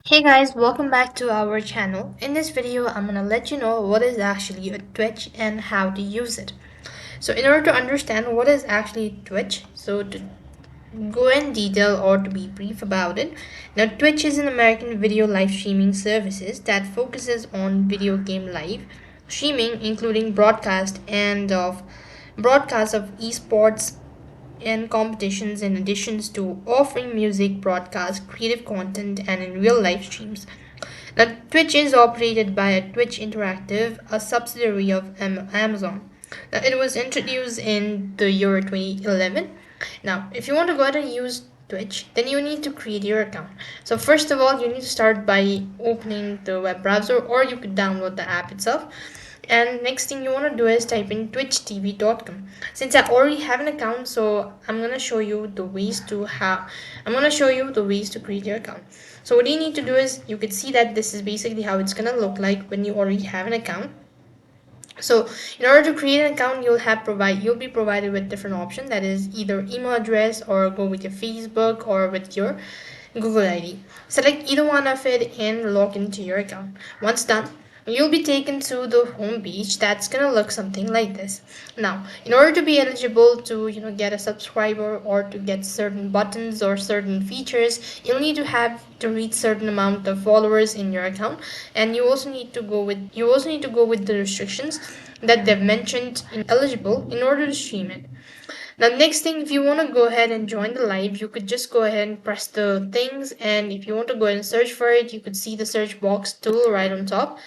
Hey guys, welcome back to our channel. In this video, I'm gonna let you know what is actually a Twitch and how to use it. So in order to understand what is actually Twitch, so to go in detail or to be brief about it, now Twitch is an American video live streaming services that focuses on video game live streaming, including broadcast of esports and competitions in addition to offering music, broadcast, creative content, and in real live streams. Now, Twitch is operated by a Twitch Interactive, a subsidiary of Amazon. Now, it was introduced in the year 2011. Now, if you want to go ahead and use Twitch, then you need to create your account. So first of all, you need to start by opening the web browser, or you could download the app itself. And next thing you want to do is type in twitchtv.com. Since I already have an account, so I'm going to show you the ways to create your account. So what you need to do is, you could see that this is basically how it's going to look like when you already have an account. So in order to create an account, you'll be provided with different options, that is either email address or go with your Facebook or with your Google ID. Select either one of it and log into your account. Once done, you'll be taken to the home page that's gonna look something like this. Now, in order to be eligible to get a subscriber or to get certain buttons or certain features, you'll need to have to reach certain amount of followers in your account, and you also need to go with the restrictions that they've mentioned in eligible in order to stream it. Now, next thing, if you want to go ahead and join the live, you could just go ahead and press the things, and if you want to go ahead and search for it, you could see the search box tool right on top.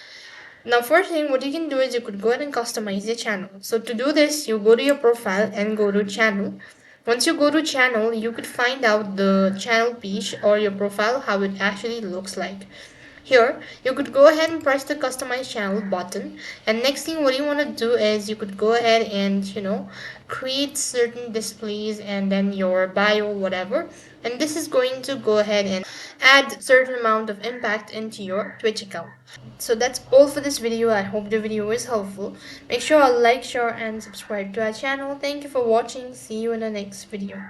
Now, first thing, what you can do is you could go ahead and customize your channel. So to do this, you go to your profile and go to channel. Once you go to channel, you could find out the channel page or your profile, how it actually looks like. Here, you could go ahead and press the customize channel button, and next thing what you want to do is you could go ahead and create certain displays and then your bio, whatever, and this is going to go ahead and add certain amount of impact into your Twitch account. So that's all for this video. I hope the video is helpful. Make sure to like, share, and subscribe to our channel. Thank you for watching. See you in the next video.